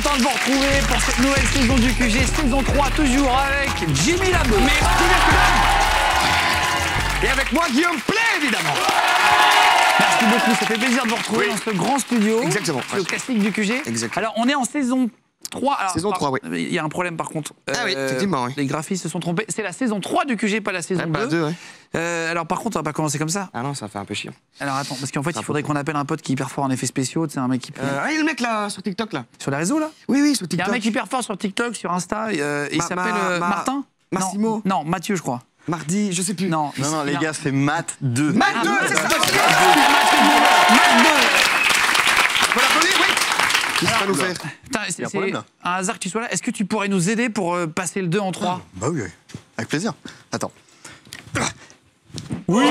content de vous retrouver pour cette nouvelle saison du QG, saison 3, toujours avec Jimmy Labeu. Et avec moi, Guillaume Play, évidemment. Merci beaucoup, ça fait plaisir de vous retrouver dans ce grand studio. Exactement. Le classique du QG. Exactement. Alors, on est en saison 3. Alors, saison 3, oui. Il y a un problème par contre. Ah oui, effectivement, oui. Les graphistes se sont trompés. C'est la saison 3 du QG, pas la saison 2. Pas 2, ouais. Alors par contre, on va pas commencer comme ça. Ah non, ça fait un peu chiant. Alors attends, parce qu'en fait, il faudrait qu'on appelle un pote qui est hyper fort en effets spéciaux. C'est un mec qui... Ah, il y a le mec là, sur TikTok là. Sur les réseaux, là. Oui, sur Il y a TikTok. un mec hyper fort sur TikTok, sur Insta. Il s'appelle Martin. Massimo. Non, Mathieu, je crois. Mardi, je sais plus. Non, les gars, c'est Matt 2. Matt 2, c'est ça. Matt 2. On peut l'applaudir, oui. Qu'est-ce qu'il va nous faire? Putain, c'est problème. un hasard que tu sois là. Est-ce que tu pourrais nous aider pour passer le 2 en 3? Bah oui, avec plaisir. Attends. Oui.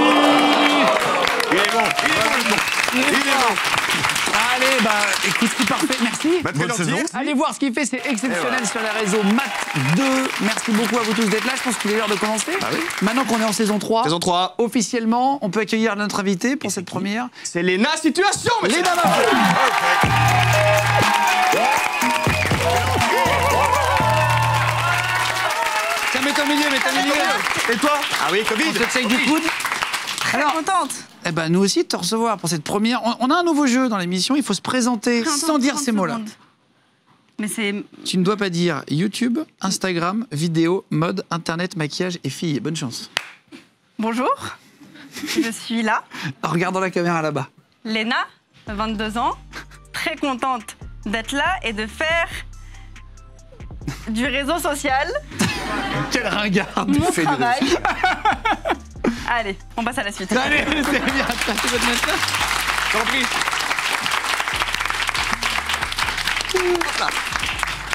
Il est bon. Il est bon. Allez, bah, écoute, c'est parfait. Merci. Bonne saison. Allez voir ce qu'il fait, c'est exceptionnel sur les réseaux. Matt 2. Merci beaucoup à vous tous d'être là. Je pense qu'il est l'heure de commencer. Ah oui. Maintenant qu'on est en saison 3. Saison 3. Officiellement, on peut accueillir notre invité pour cette première. C'est Léna Situation, monsieur. Léna Mafo. Tiens, mets-toi au milieu, mets-toi au milieu. Et toi? Ah oui, Covid. On te check du coude. Alors, Contente. eh ben, nous aussi de te recevoir pour cette première. On a un nouveau jeu dans l'émission, il faut se présenter sans dire ces mots-là. Mais c'est... Tu ne dois pas dire YouTube, Instagram, vidéo, mode, internet, maquillage et filles. Bonne chance. Bonjour, je suis là, En regardant la caméra là-bas. Léna, 22 ans, très contente d'être là et de faire du réseau social, Quel ringard. mon travail. Allez, on passe à la suite. Allez, c'est bien. Tu veux te mettre là? T'en prie.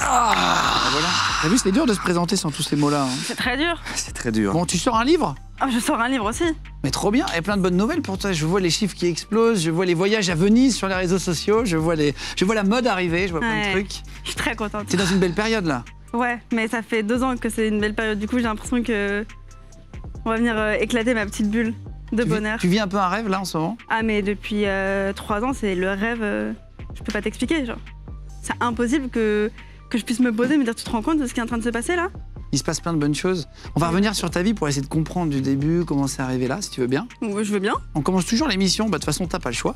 Voilà. T'as vu, c'est dur de se présenter sans tous ces mots-là. hein. C'est très dur. C'est très dur. Bon, tu sors un livre? Ah, je sors un livre aussi. Mais trop bien, et plein de bonnes nouvelles pour toi. Je vois les chiffres qui explosent, je vois les voyages à Venise sur les réseaux sociaux, je vois la mode arriver, je vois plein de Ouais. trucs. Je suis très contente. T'es dans une belle période là. Ouais, mais ça fait 2 ans que c'est une belle période. Du coup, j'ai l'impression que on va venir éclater ma petite bulle de bonheur. Tu vis un peu un rêve là en ce moment? Ah, mais depuis 3 ans, c'est le rêve. Je peux pas t'expliquer, genre. C'est impossible que je puisse me poser et me dire, tu te rends compte de ce qui est en train de se passer là? Il se passe plein de bonnes choses. On va revenir sur ta vie pour essayer de comprendre du début comment c'est arrivé là, si tu veux bien. Ouais, je veux bien. On commence toujours l'émission, bah, de toute façon, t'as pas le choix.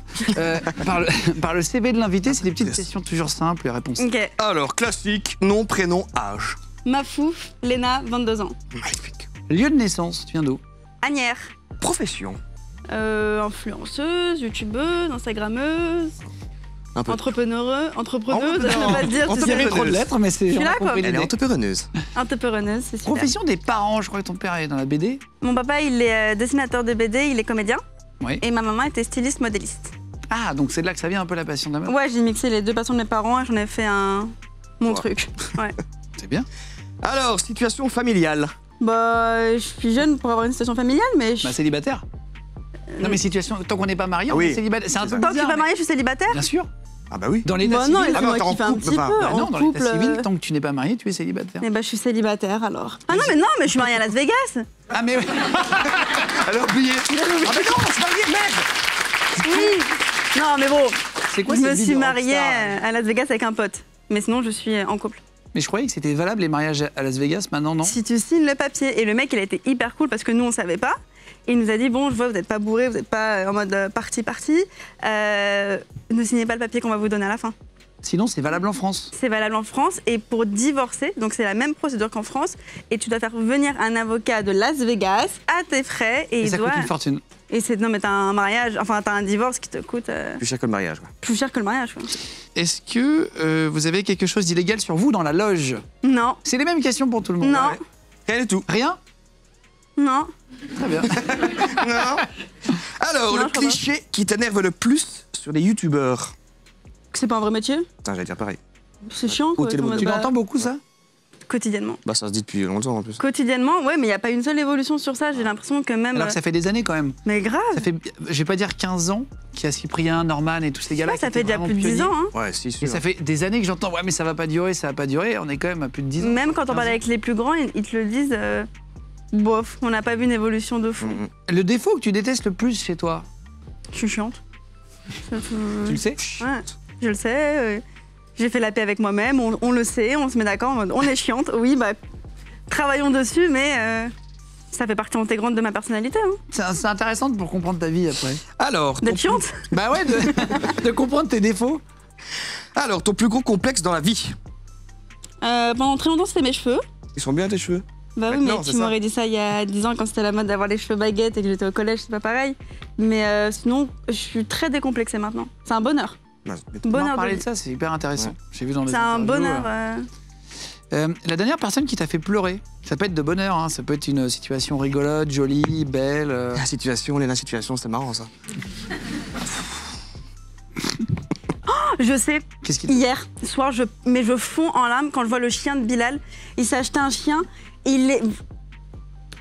Par le CV de l'invité, c'est des petites questions toujours simples, les réponses. Ok. Alors, classique, nom, prénom, âge. Mafou, Léna, 22 ans. Magnifique. Lieu de naissance, tu viens d'où? Agnières. Profession. Influenceuse, youtubeuse, instagrammeuse, Un peu. entrepreneuse, je Entrepreneuse. sais pas te dire. Il y avait trop de lettres, mais c'est. suis on a là, compris quoi. Elle est l'idée. entrepreneuse. Entrepreneuse, c'est super. Profession des parents, je crois que ton père est dans la BD. Mon papa, il est dessinateur de BD, il est comédien. Oui. Et ma maman était styliste modéliste. Ah, donc c'est de là que ça vient un peu la passion de la mode. Ouais, j'ai mixé les deux passions de mes parents et j'en ai fait mon truc. Ouais. C'est bien. Alors, situation familiale. Bah, je suis jeune pour avoir une situation familiale, mais Bah, célibataire. Non, mais situation, tant qu'on n'est pas marié, Ah on oui. est célibataire. C'est un peu tant que je bizarre. suis pas mais- mariée, je suis célibataire. Bien sûr. Ah bah oui. Dans l'état Bah civil. non, Ah, laisse-moi mais t'es en kiffer un couple, petit peu. enfin, Bah non, En dans couple. l'état civil, tant que tu n'es pas marié, tu es célibataire. Eh bah, je suis célibataire alors. Ah non, mais je suis mariée à Las Vegas. Ah, mais. Elle a oublié. Ah, mais non, c'est marié, merde. Oui. Non, mais bon, C'est quoi je cette me vie suis de mariée rockstar, à Las Vegas avec un pote. Mais sinon, je suis en couple. Mais je croyais que c'était valable les mariages à Las Vegas, maintenant non? Si tu signes le papier, et le mec, il a été hyper cool parce que nous, on savait pas. Et il nous a dit, bon, je vois, vous n'êtes pas bourré, vous n'êtes pas en mode parti. Ne signez pas le papier qu'on va vous donner à la fin. Sinon, c'est valable en France. C'est valable en France. Et pour divorcer, donc c'est la même procédure qu'en France, et tu dois faire venir un avocat de Las Vegas à tes frais. Et Et il ça doit... coûte une fortune. Et c'est... Non, mais t'as un mariage, enfin, t'as un divorce qui te coûte Plus cher que le mariage. Quoi. plus cher que le mariage. Quoi. Est-ce que vous avez quelque chose d'illégal sur vous dans la loge? Non, C'est les mêmes questions pour tout le monde. non, Rien du tout. Rien? non. Très bien. Non. Alors, Non, le je crois cliché qui t'énerve le plus sur les youtubeurs. C'est pas un vrai métier. Putain, j'allais dire pareil. C'est chiant, quoi. Ôtez le en mot. mode, Tu bah, l'entends beaucoup, ça? Quotidiennement. Bah, ça se dit depuis longtemps en plus. Quotidiennement, ouais, mais il n'y a pas une seule évolution sur ça. J'ai l'impression que même. Alors que ça fait des années quand même. Mais grave. Ça fait, je vais pas dire 15 ans, qu'il y a Cyprien, Norman et tous ces gars-là. Ouais, ça qui fait étaient déjà vraiment plus de 10 ans. Hein. Ouais, si, Et sûr. ça fait des années que j'entends, ouais, mais ça va pas durer, ça va pas durer. On est quand même à plus de 10 ans. Même quand on 15 parle ans. avec les plus grands, ils te le disent. Bof, on n'a pas vu une évolution de fou. Le défaut que tu détestes le plus chez toi, Je suis chiante. tu le sais? Ouais, je le sais. Je J'ai fait la paix avec moi-même, on le sait, on se met d'accord en mode on est chiante, oui, bah travaillons dessus, mais ça fait partie intégrante de ma personnalité. Hein. C'est intéressant pour comprendre ta vie après. Alors, D'être chiante. Bah ouais, de comprendre tes défauts. alors, ton plus gros complexe dans la vie? Pendant très longtemps, c'était mes cheveux. Ils sont bien tes cheveux? Bah oui, Maintenant, mais c'est tu ça. m'aurais dit ça il y a 10 ans quand c'était la mode d'avoir les cheveux baguettes et que j'étais au collège, c'est pas pareil. Mais sinon, je suis très décomplexée maintenant. C'est un bonheur. Non, mais- On va Bonheur parler de de ça, c'est hyper intéressant. Ouais. J'ai vu dans les C'est un interviews, bonheur. La dernière personne qui t'a fait pleurer, ça peut être de bonheur, hein, ça peut être une situation rigolote, jolie, belle. La situation, c'est marrant ça. Je sais, Qu'est-ce qui hier soir, je fonds en larmes quand je vois le chien de Bilal. Il s'est acheté un chien et il est...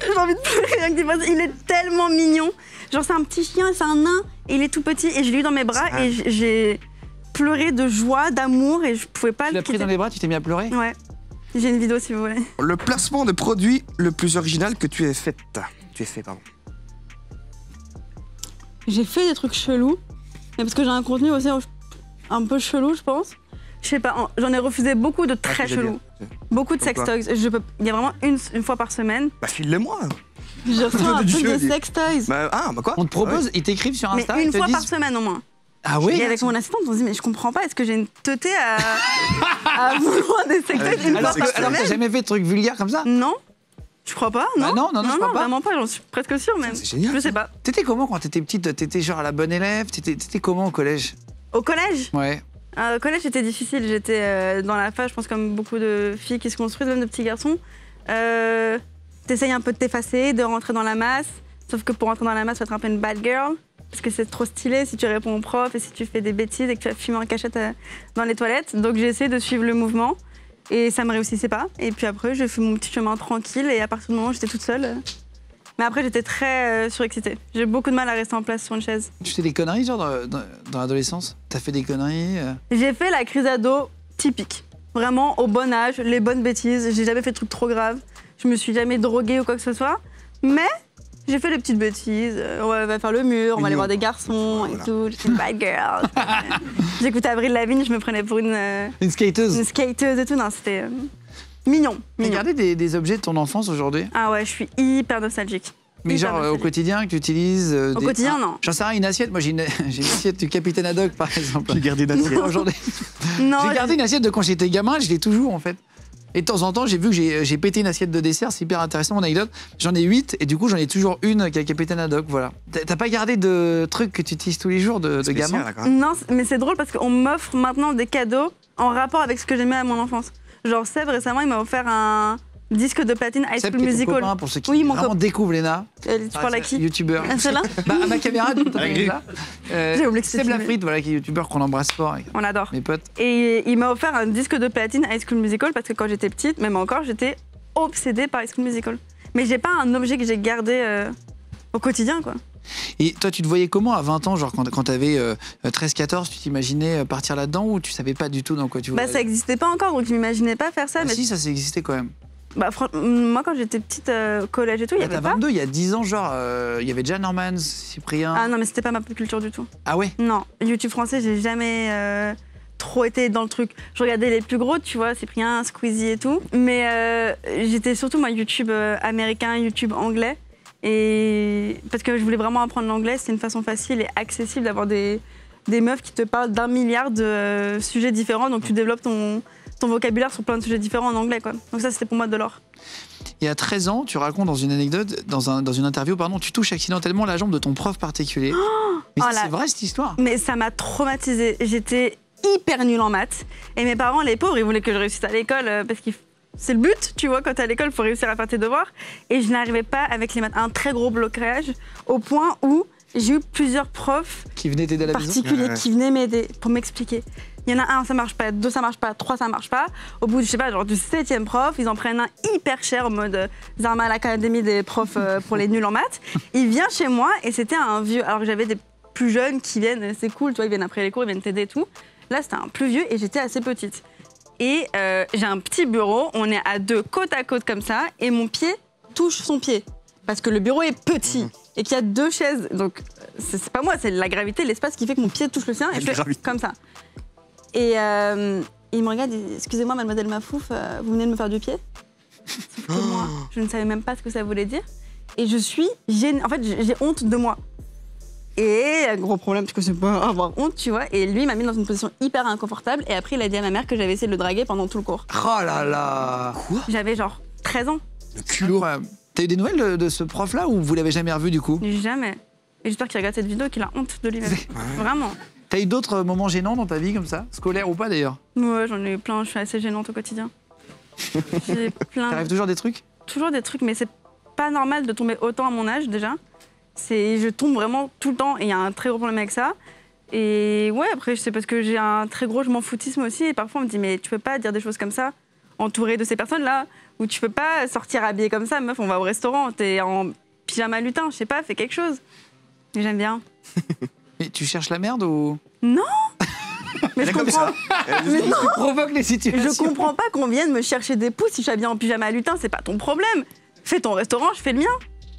J'ai envie de pleurer rien que d'y penser. Il est tellement mignon. Genre c'est un petit chien, c'est un nain et il est tout petit et je l'ai eu dans mes bras C'est et j'ai pleuré de joie, d'amour et je pouvais pas Tu l'as pris dans les bras, tu t'es mis à pleurer? Ouais. J'ai une vidéo si vous voulez. Le placement de produit le plus original que tu aies fait. Pardon. J'ai fait des trucs chelous, mais parce que j'ai un contenu aussi un peu chelou, je pense. Je sais pas, j'en ai refusé beaucoup de très ce que j'allais chelous. dire. Beaucoup de Comme quoi sextoys. Il y a vraiment une fois par semaine. Bah file-les-moi. Je reçois un Du truc jeu, de dis. sextoys. Bah quoi? On te propose, ils t'écrivent sur Mais Insta, une ils te fois disent... par semaine au moins. Ah oui? Et avec mon assistante, on se dit, mais je comprends pas, est-ce que j'ai une teutée à vouloir des sextoys une Alors fois par que t'as semaine? jamais fait de trucs vulgaires comme ça? Non. Je crois pas, non. Bah non, je crois pas. Vraiment pas, j'en suis presque sûre même. C'est génial, Je sais ça. pas. T'étais comment quand t'étais petite? T'étais genre la bonne élève? T'étais comment au collège? Au collège Ouais. Au collège, c'était difficile. J'étais dans la phase, je pense, comme beaucoup de filles qui se construisent, même de petits garçons. T'essayes un peu de t'effacer, de rentrer dans la masse. Sauf que pour rentrer dans la masse, faut être un peu une bad girl. Parce que c'est trop stylé si tu réponds au prof et si tu fais des bêtises et que tu vas fumer en cachette dans les toilettes. Donc j'ai essayé de suivre le mouvement et ça me réussissait pas. Et puis après, j'ai fait mon petit chemin tranquille et à partir du moment où j'étais toute seule. Mais après, j'étais très surexcitée. J'ai beaucoup de mal à rester en place sur une chaise. Tu fais des conneries genre dans l'adolescence? T'as fait des conneries? J'ai fait la crise ado typique. Vraiment au bon âge, les bonnes bêtises. J'ai jamais fait de trucs trop graves. Je me suis jamais droguée ou quoi que ce soit. Mais j'ai fait les petites bêtises. On va faire le mur, on va aller voir des garçons et tout. J'étais une bad girl. J'écoutais Avril Lavigne, je me prenais pour une Une skateuse et tout. Non, c'était mignon. T'as gardé des objets de ton enfance aujourd'hui? Ah ouais, je suis hyper nostalgique. Mais Hyper genre au nostalgique. quotidien que tu utilises? Au quotidien, non. J'en sais rien, une assiette. Moi j'ai une assiette du Capitaine Haddock par exemple. J'ai gardé d'assiette. Aujourd'hui. Non, J'ai gardé une assiette de quand j'étais gamin, je l'ai toujours en fait. Et de temps en temps, j'ai vu que j'ai pété une assiette de dessert, c'est hyper intéressant mon anecdote. J'en ai 8 et du coup j'en ai toujours une avec le Capitaine Haddock, voilà. T'as pas gardé de trucs que tu utilises tous les jours de Spécial, gamin? là, quand même. Non, mais c'est drôle parce qu'on m'offre maintenant des cadeaux en rapport avec ce que j'aimais à mon enfance. Genre Seb, récemment, il m'a offert un disque de platine High Seb, School qui est ton Musical. copain, pour ceux qui Oui, mon vraiment copain. découvrent Léna. Tu parles à qui Youtubeur. Ah, celle-là Bah, à ma caméra, tu Avec là. J'ai oublié que c'était Seb filmé. Lafrite, voilà, qui est youtubeur qu'on embrasse fort avec On l'adore. mes potes. Et il m'a offert un disque de platine High School Musical parce que quand j'étais petite, même encore, j'étais obsédée par High School Musical. Mais j'ai pas un objet que j'ai gardé au quotidien, quoi. Et toi, tu te voyais comment à 20 ans, genre quand t'avais 13-14, tu t'imaginais partir là-dedans ou tu savais pas du tout dans quoi tu voulais Bah, ça aller? existait pas encore, donc je m'imaginais pas faire ça. Ah mais si, ça existait quand même. bah, moi, quand j'étais petite, collège et tout, il y T'as avait pas. 22, il y a 10 ans, genre, il y avait déjà Norman, Cyprien. Ah non, mais c'était pas ma pop culture du tout. Ah ouais? Non, YouTube français, j'ai jamais trop été dans le truc. Je regardais les plus gros, tu vois, Cyprien, Squeezie et tout. Mais j'étais surtout, moi, YouTube américain, YouTube anglais. Et parce que je voulais vraiment apprendre l'anglais, c'est une façon facile et accessible d'avoir des meufs qui te parlent d'1 milliard de sujets différents. Donc tu développes ton vocabulaire sur plein de sujets différents en anglais, quoi. Donc ça, c'était pour moi de l'or. Et à 13 ans, tu racontes dans une anecdote, dans une interview, pardon, tu touches accidentellement la jambe de ton prof particulier. Mais oh ça, là. c'est vrai cette histoire? Mais ça m'a traumatisée. J'étais hyper nulle en maths. Et mes parents, les pauvres, ils voulaient que je réussisse à l'école parce que c'est le but, tu vois, quand t'es à l'école, il faut réussir à faire tes devoirs. Et je n'arrivais pas avec les maths. Un très gros blocage au point où j'ai eu plusieurs profs Qui venait t'aider à la maison? particuliers Ouais. qui venaient m'aider pour m'expliquer. Il y en a un, ça marche pas, 2, ça marche pas, 3, ça marche pas. Au bout, je sais pas, genre du 7e prof, ils en prennent un hyper cher en mode Zarma à l'académie des profs pour les nuls en maths. Il vient chez moi et c'était un vieux. Alors que j'avais des plus jeunes qui viennent, c'est cool, tu vois, ils viennent après les cours, ils viennent t'aider et tout. Là, c'était un plus vieux et j'étais assez petite. Et j'ai un petit bureau, on est à 2 côte à côte comme ça, et mon pied touche son pied. Parce que le bureau est petit et qu'il y a 2 chaises. Donc, c'est pas moi, c'est la gravité, l'espace qui fait que mon pied touche le sien et je fais Gravité. comme ça. Et il me regarde et dit excusez-moi, mademoiselle Mafouf, vous venez de me faire du pied. Sauf que moi, je ne savais même pas ce que ça voulait dire. Et je suis gênée. En fait, j'ai honte de moi. Et gros problème, parce que c'est pas avoir honte, tu vois. Et lui, il m'a mis dans une position hyper inconfortable. Et après, il a dit à ma mère que j'avais essayé de le draguer pendant tout le cours. Oh là là. Quoi? J'avais genre 13 ans. Le culot. T'as eu des nouvelles de ce prof-là ou vous l'avez jamais revu du coup? Jamais. Et j'espère qu'il regarde cette vidéo et qu'il a honte de lui-même. Vraiment. T'as eu d'autres moments gênants dans ta vie comme ça? Scolaire ou pas d'ailleurs? Ouais, j'en ai eu plein. Je suis assez gênante au quotidien. J'ai plein. T'arrives toujours des trucs? Toujours des trucs, mais c'est pas normal de tomber autant à mon âge déjà. Je tombe vraiment tout le temps et il y a un très gros problème avec ça. Et ouais, après, c'est parce que j'ai un très gros je m'en foutisme aussi. Et parfois, on me dit, mais tu peux pas dire des choses comme ça, entourée de ces personnes-là, ou tu peux pas sortir habillée comme ça, meuf, on va au restaurant, t'es en pyjama lutin, je sais pas, fais quelque chose. Et j'aime bien. Mais tu cherches la merde ou? Non. Mais je comme comprends. ça. Mais non, Tu provoques les situations. je comprends pas qu'on vienne me chercher des pouces si je suis habillée en pyjama lutin, c'est pas ton problème. Fais ton restaurant, je fais le mien.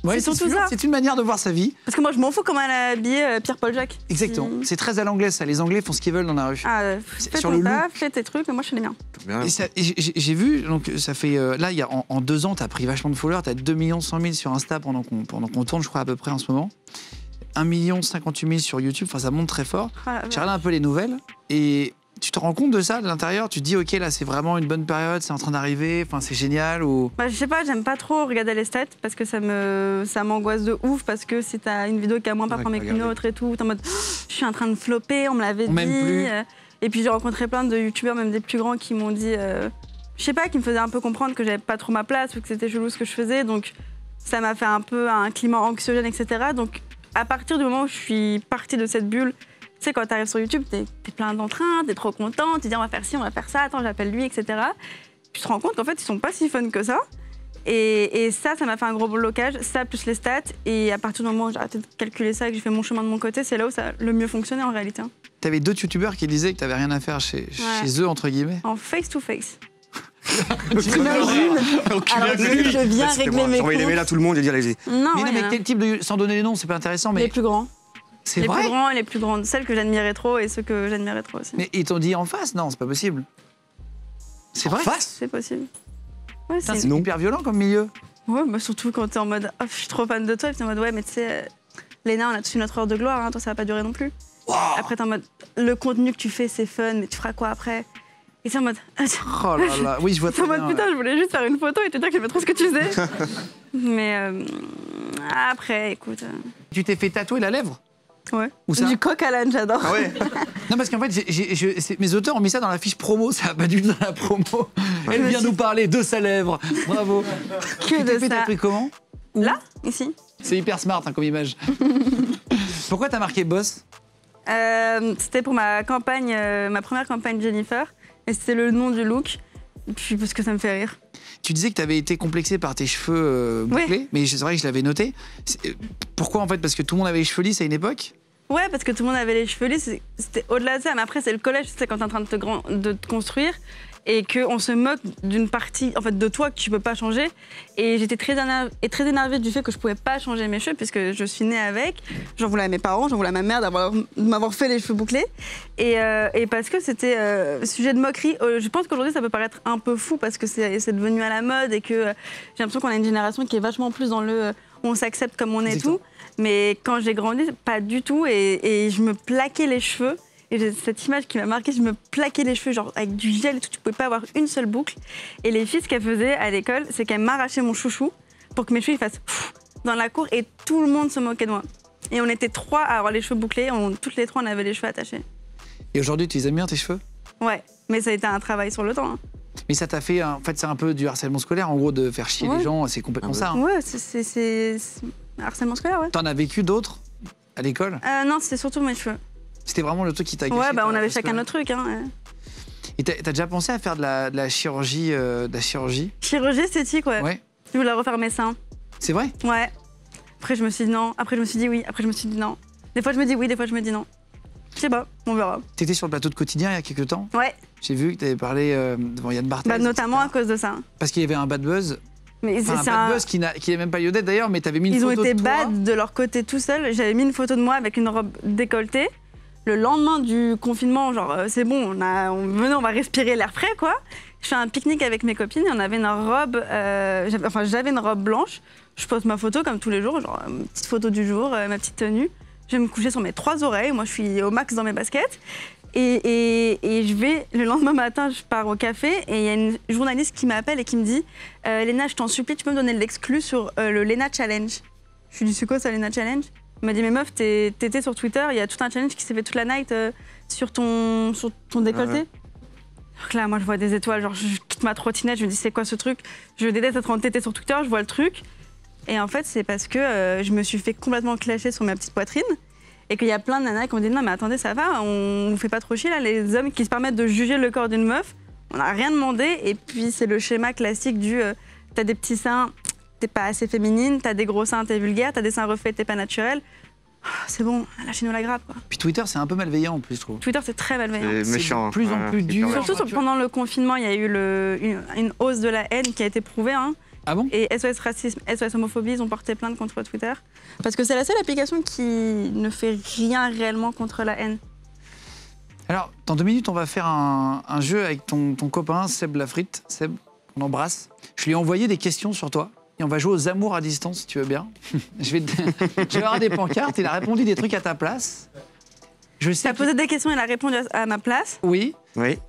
Ouais, c'est surtout sûr, ça. C'est une manière de voir sa vie. Parce que moi, je m'en fous comment elle a habillé Pierre-Paul Jacques. Exactement. Si- C'est très à l'anglaise ça. Les Anglais font ce qu'ils veulent dans la rue. Ah, C'est fais sur ton le taf, fais tes trucs, mais moi, je fais les miens. Bien. Et j'ai vu, donc ça fait là, il y a, en 2 ans, t'as pris vachement de followers, t'as 2 100 000 sur Insta pendant qu'on tourne, je crois, à peu près en ce moment. 1 58 000 sur YouTube, enfin ça monte très fort. Ah, J'ai regardé un peu les nouvelles et tu te rends compte de ça de l'intérieur, tu te dis ok là c'est vraiment une bonne période, c'est en train d'arriver, enfin c'est génial ou... Bah, je sais pas, j'aime pas trop regarder les stats parce que ça m'angoisse de ouf parce que si t'as une vidéo qui a moins performé qu'une autre et tout, t'es en mode je suis en train de flopper, on me l'avait On m'aime dit. plus. Et puis j'ai rencontré plein de youtubeurs, même des plus grands, qui m'ont dit, je sais pas, qui me faisaient un peu comprendre que j'avais pas trop ma place ou que c'était chelou ce que je faisais. Donc ça m'a fait un peu un climat anxiogène, etc. Donc à partir du moment où je suis partie de cette bulle, tu sais, quand t'arrives sur YouTube, t'es plein d'entrain, t'es trop content, tu te dis on va faire ci, on va faire ça, attends, j'appelle lui, etc. Tu te rends compte qu'en fait, ils sont pas si fun que ça. Et ça m'a fait un gros blocage, ça plus les stats. Et à partir du moment où j'ai arrêté de calculer ça et que j'ai fait mon chemin de mon côté, c'est là où ça a le mieux fonctionné en réalité. Hein. T'avais d'autres youtubeurs qui disaient que t'avais rien à faire chez eux, entre guillemets. En face-to-face. T'imagines? Alors que je viens régler mes Envoyer les mails à comptes. tout le monde et dire allez-y. Non, Mais ouais, non, mais hein. quel type de... Sans donner les noms, c'est pas intéressant, mais Les plus grands. c'est Les vrai. plus grands et les plus grandes. Celles que j'admirais trop et ceux que j'admirais trop aussi. Mais ils t'ont dit en face? Non, c'est pas possible. C'est vrai? C'est possible. Ouais, Putain, c'est... c'est hyper violent comme milieu. Ouais, bah surtout quand t'es en mode oh, je suis trop fan de toi, et puis t'es en mode ouais, mais tu sais, Léna, on a tous une autre heure de gloire, hein, toi ça va pas durer non plus. Après, t'es en mode le contenu que tu fais, c'est fun, mais tu feras quoi après? Et c'est en mode. Oh là là, oui, je vois C'est en très mode bien. putain, je voulais juste faire une photo et te dire que j'aimais trop ce que tu faisais. Mais après, écoute. Tu t'es fait tatouer la lèvre? Ouais. Où ça? Du coq à l'âne, j'adore. Ah ouais. Non, parce qu'en fait, mes auteurs ont mis ça dans la fiche promo, ça va pas du tout dans la promo. Elle vient nous parler de sa lèvre. Bravo. Que Tu t'es de fait ça. tatouer comment? Là, ici. C'est hyper smart hein, comme image. Pourquoi t'as marqué boss? C'était pour ma campagne, ma première campagne Jennifer. Et c'était le nom du look. Et puis parce que ça me fait rire. Tu disais que tu avais été complexé par tes cheveux bouclés, mais c'est vrai que je l'avais noté. Pourquoi en fait? Parce que tout le monde avait les cheveux lisses à une époque? Ouais, parce que tout le monde avait les cheveux lisses, c'était au-delà de ça. Mais après, c'est le collège, c'est quand t'es en train de te construire et qu'on se moque d'une partie en fait, de toi que tu peux pas changer. Et j'étais très énervée du fait que je pouvais pas changer mes cheveux puisque je suis née avec. J'en voulais à mes parents, j'en voulais à ma mère de m'avoir fait les cheveux bouclés. Et parce que c'était sujet de moquerie. Je pense qu'aujourd'hui, ça peut paraître un peu fou parce que c'est devenu à la mode et que j'ai l'impression qu'on a une génération qui est vachement plus dans le on s'accepte comme on est et tout. Mais quand j'ai grandi, pas du tout. Et je me plaquais les cheveux. Et j'ai cette image qui m'a marquée, je me plaquais les cheveux genre avec du gel et tout, tu pouvais pas avoir une seule boucle. Et les filles, ce qu'elles faisaient à l'école, c'est qu'elles m'arrachaient mon chouchou pour que mes cheveux ils fassent dans la cour et tout le monde se moquait de moi. Et on était 3 à avoir les cheveux bouclés, toutes les 3 on avait les cheveux attachés. Et aujourd'hui, tu les aimes bien tes cheveux? Ouais, mais ça a été un travail sur le temps. Hein. Mais ça t'a fait, en fait, c'est un peu du harcèlement scolaire, en gros, de faire chier les gens, c'est complètement ça. Hein. Ouais, c'est harcèlement scolaire, ouais. T'en as vécu d'autres à l'école? Non, c'était surtout mes cheveux. C'était vraiment le truc qui t'a gâché? Ouais, bah on avait chacun notre truc. Hein. Et t'as déjà pensé à faire de la chirurgie, Chirurgie esthétique, ouais. Ouais. Je voulais refaire mes seins. C'est vrai? Ouais. Après, je me suis dit non. Après, je me suis dit oui. Après, je me suis dit non. Des fois, je me dis oui, des fois, je me dis non. Je sais pas, on verra. T'étais sur le plateau de Quotidien il y a quelques temps. Ouais, J'ai vu que t'avais parlé devant Yann Barthès. bah, notamment à etc. cause de ça. Parce qu'il y avait un bad buzz. Mais Enfin, un bad buzz qui n'est même pas lieu d'être d'ailleurs, mais t'avais mis une ils ont photo été de toi. bad de leur côté tout seuls. J'avais mis une photo de moi avec une robe décolletée. Le lendemain du confinement, genre, c'est bon, venez, on va respirer l'air frais, quoi. Je fais un pique-nique avec mes copines et on avait une robe, j'avais une robe blanche. Je pose ma photo comme tous les jours, genre une petite photo du jour, ma petite tenue. Je vais me coucher sur mes 3 oreilles, moi je suis au max dans mes baskets. Et je vais, le lendemain matin, je pars au café et il y a une journaliste qui m'appelle et qui me dit Léna, je t'en supplie, tu peux me donner l'exclu sur le Léna Challenge. Je lui dis c'est quoi ça, Léna Challenge? Il m'a dit mais meuf, t'étais sur Twitter, il y a tout un challenge qui s'est fait toute la night sur ton décolleté. Donc là, moi je vois des étoiles, genre je quitte ma trottinette, je me dis c'est quoi ce truc? Je déteste être entêtée sur Twitter, je vois le truc. Et en fait, c'est parce que je me suis fait complètement clasher sur ma petite poitrine. Et qu'il y a plein de nanas qui ont dit non mais attendez, ça va, on vous fait pas trop chier là, les hommes qui se permettent de juger le corps d'une meuf, on n'a rien demandé. Et puis c'est le schéma classique du t'as des petits seins, t'es pas assez féminine, t'as des gros seins, t'es vulgaire, t'as des seins refaits, t'es pas naturel. C'est bon, lâchez-nous la grappe, quoi. Puis Twitter, c'est un peu malveillant en plus, je trouve. Twitter, c'est très malveillant. C'est méchant. De plus en plus dur. Surtout pendant le confinement, il y a eu une hausse de la haine qui a été prouvée. Hein. Ah bon? Et SOS Racisme, SOS Homophobie, ils ont porté plainte contre Twitter. Parce que c'est la seule application qui ne fait rien réellement contre la haine. Alors, dans 2 minutes, on va faire un jeu avec ton copain, Seb Lafrite. Seb, on embrasse. Je lui ai envoyé des questions sur toi. Et on va jouer aux amours à distance, si tu veux bien. je vais avoir des pancartes. Il a répondu des trucs à ta place. Je sais. Il a posé des questions, il a répondu à ma place. Oui. Oui.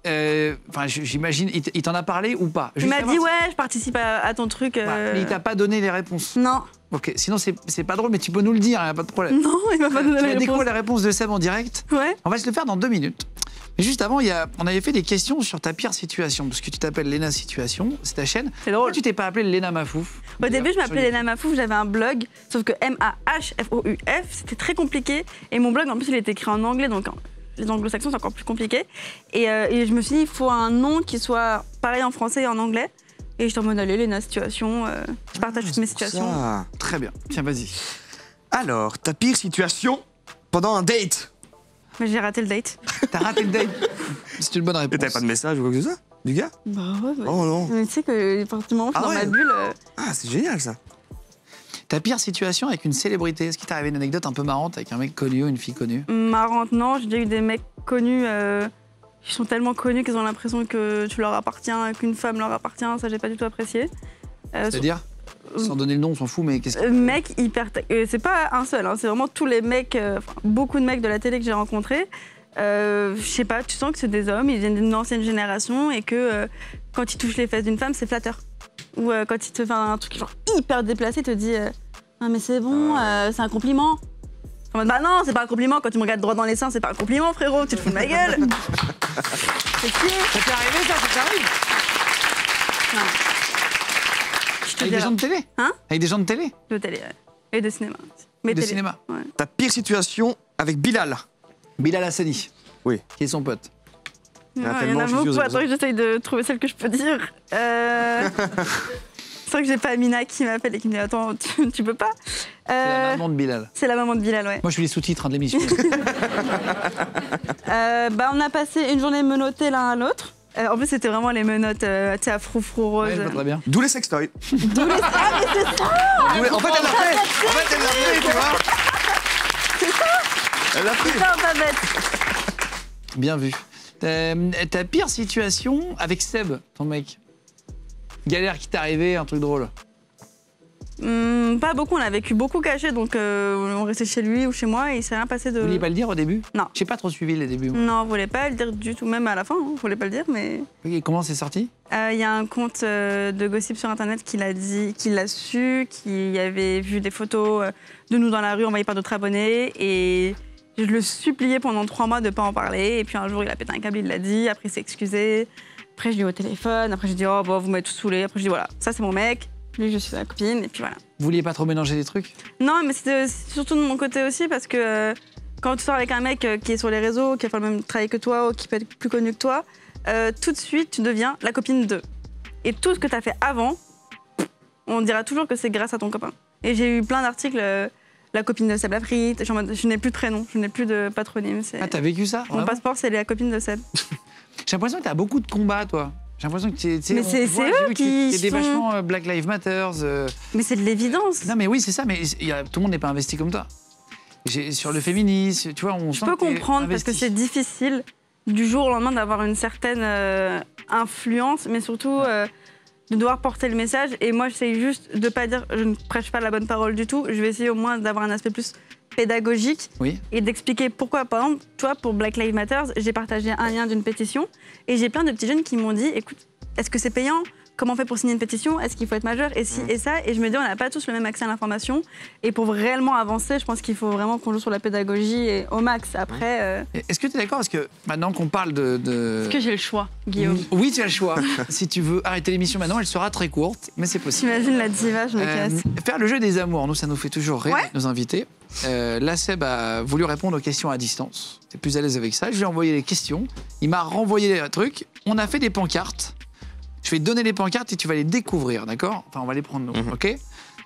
Enfin, j'imagine. Il t'en a parlé ou pas? Il m'a dit ouais, je participe à ton truc. Mais il t'a pas donné les réponses. Non. Ok. Sinon, c'est pas drôle, mais tu peux nous le dire. Y a pas de problème. Non, il m'a pas donné Tu les vas découvrir réponses. les réponses de Seb en direct. Ouais. On va se le faire dans 2 minutes. Mais juste avant, on avait fait des questions sur ta pire situation, parce que tu t'appelles Léna Situation, c'est ta chaîne. C'est drôle. Pourquoi tu t'es pas appelée Léna Mafouf? Au début, je m'appelais Léna Mafouf, j'avais un blog, sauf que M-A-H-F-O-U-F, c'était très compliqué. Et mon blog, en plus, il était écrit en anglais, donc les anglo-saxons, c'est encore plus compliqué. Et je me suis dit, il faut un nom qui soit pareil en français et en anglais. Et j'étais en mode, allez, Léna Situation, je partage toutes mes situations. Ça. Très bien. Tiens, vas-y. Alors, ta pire situation pendant un date? Mais j'ai raté le date. T'as raté le date. C'est une bonne Et réponse. t'avais pas de message ou quoi que ce soit du gars? Bah ouais, ouais. Oh non. Mais tu sais que, à partir du moment où je suis Ah dans ouais. ma bulle, Ah, c'est génial ça. Ta pire situation avec une célébrité. Est-ce qu'il t'est arrivé une anecdote un peu marrante avec un mec connu ou une fille connue? marrante, non, j'ai déjà eu des mecs connus qui sont tellement connus qu'ils ont l'impression que tu leur appartiens, qu'une femme leur appartient, ça j'ai pas du tout apprécié. C'est-à-dire? Sans donner le nom, on s'en fout, mais qu'est-ce que... Mec hyper... c'est pas un seul, hein, c'est vraiment tous les mecs, beaucoup de mecs de la télé que j'ai rencontrés. Je sais pas, tu sens que c'est des hommes, ils viennent d'une ancienne génération et que quand ils touchent les fesses d'une femme, c'est flatteur. Ou quand il te fait un truc genre hyper déplacé, il te dit ah mais c'est bon, c'est un compliment. En mode bah non, c'est pas un compliment, quand tu me regardes droit dans les seins, c'est pas un compliment frérot, tu te fous de ma gueule. C'est qui? Ça t'est arrivé ça t'arrive? Non. Je te Avec dis des gens de télé? Hein? Avec des gens de télé? De télé, ouais. Et de cinéma. Mais De télé. cinéma? Ouais. Ta pire situation avec Bilal? Bilal Hassani. Oui. Qui est son pote. Il y en a Ouais, il y en tellement, a je suis beaucoup. sûr, Attends que j'essaye de trouver celle que je peux dire. C'est vrai que j'ai pas Amina qui m'appelle et qui me dit attends, tu peux pas. C'est la maman de Bilal. C'est la maman de Bilal, ouais. Moi, je suis les sous-titres de l'émission. On a passé une journée menottée l'un à l'autre. En plus, c'était vraiment les menottes à froufrou rose. Ouais, je vois très bien. D'où les sextoys. Ah, mais c'est ça! En fait, elle l'a fait. En fait, elle l'a fait, tu vois. C'est ça! Elle l'a fait. Putain, pas bête! Bien vu. Ta pire situation avec Seb, ton mec? Galère qui t'est arrivée, un truc drôle? Pas beaucoup, on a vécu beaucoup caché, donc on restait chez lui ou chez moi et il s'est rien passé de... Vous vouliez pas le dire au début? Non. J'ai pas trop suivi les débuts. moi. Non, on voulait pas le dire du tout, même à la fin, on voulait pas le dire, mais... Et comment c'est sorti? Il y a un compte de gossip sur internet qui l'a dit, qui l'a su, qui avait vu des photos de nous dans la rue envoyées par d'autres abonnés et je le suppliais pendant 3 mois de ne pas en parler et puis un jour il a pété un câble, il l'a dit, après il s'est excusé, après je l'ai eu au téléphone, après j'ai dit oh bon vous m'avez tous saoulé, après je dis voilà, ça c'est mon mec, lui je suis sa copine et puis voilà. Vous vouliez pas trop mélanger des trucs? Non mais c'était surtout de mon côté aussi parce que quand tu sors avec un mec qui est sur les réseaux, qui a fait le même travail que toi ou qui peut être plus connu que toi, tout de suite, tu deviens la copine d'eux. Et tout ce que tu as fait avant, on dira toujours que c'est grâce à ton copain. Et j'ai eu plein d'articles, la copine de Seb Lafrite, je n'ai plus de prénom, je n'ai plus de patronyme. Ah, t'as vécu ça? Mon Vraiment? passeport, c'est la copine de Seb. J'ai l'impression que t'as beaucoup de combats, toi. J'ai l'impression que Mais c'est eux qui C'est des sont- vachement Black Lives Matter. Mais c'est de l'évidence. Non, mais oui, c'est ça, mais tout le monde n'est pas investi comme toi. sur le féminisme, tu vois, on Je sent peux que t'es comprendre parce que investi. c'est difficile du jour au lendemain d'avoir une certaine influence, mais surtout de devoir porter le message. Et moi, j'essaye juste de pas dire je ne prêche pas la bonne parole du tout. Je vais essayer au moins d'avoir un aspect plus pédagogique Oui. et d'expliquer pourquoi. Par exemple, toi, pour Black Lives Matter, j'ai partagé un lien d'une pétition et j'ai plein de petits jeunes qui m'ont dit écoute, est-ce que c'est payant ? Comment on fait pour signer une pétition? Est-ce qu'il faut être majeur? Et si et ça. Et je me dis, on n'a pas tous le même accès à l'information. Et pour réellement avancer, je pense qu'il faut vraiment qu'on joue sur la pédagogie et au max. Après, Est-ce que tu es d'accord? Parce que maintenant qu'on parle de... est-ce que j'ai le choix, Guillaume? Oui, tu as le choix. Si tu veux arrêter l'émission maintenant, elle sera très courte, mais c'est possible. T'imagines la diva, je me casse. Faire le jeu des amours, nous, ça nous fait toujours rire, Ouais. nos invités. Là, Seb a voulu répondre aux questions à distance. T'es plus à l'aise avec ça. Je lui ai envoyé les questions. Il m'a renvoyé les trucs. On a fait des pancartes. Je vais te donner les pancartes et tu vas les découvrir, d'accord? Enfin, on va les prendre nous, ok?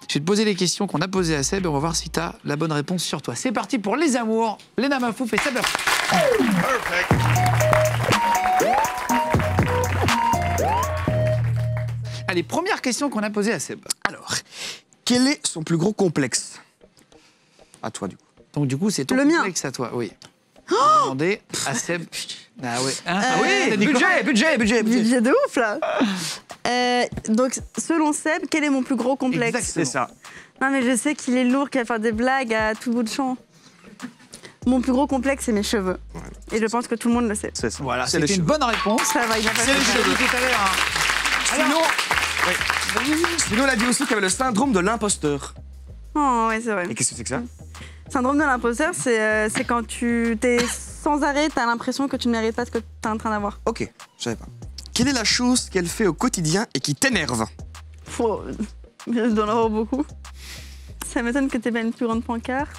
Je vais te poser les questions qu'on a posées à Seb et on va voir si tu as la bonne réponse sur toi. C'est parti pour les amours. Léna Mafouf et Seb Lafrance. Perfect. Allez, première question qu'on a posée à Seb. Alors, quel est son plus gros complexe? À toi, du coup. Donc, du coup, c'est ton Le mien. complexe à toi, oui. On va demander à Seb. Ah ouais. Hein? Ah oui, t'as dit quoi? budget. Budget de ouf, là. Donc, selon Seb, quel est mon plus gros complexe? Exactement. C'est ça. Non, mais je sais qu'il est lourd, qu'il va faire des blagues à tout bout de champ. Mon plus gros complexe, c'est mes cheveux. Et je pense que tout le monde le sait. C'est ça. Voilà, c'est les c'était une cheveux. bonne réponse. Ça va, il va pas C'est les faire cheveux. Tout à l'heure, hein. Sinon, elle a dit aussi qu'il y avait le syndrome de l'imposteur. Oh, ouais, c'est vrai. Et qu'est-ce que c'est que ça? Syndrome de l'imposteur, c'est quand tu t'es sans arrêt, t'as l'impression que tu ne mérites pas ce que t'es en train d'avoir. Ok, je savais pas. Quelle est la chose qu'elle fait au quotidien et qui t'énerve? Je dois en avoir beaucoup. Ça m'étonne que t'aies pas une plus grande pancarte.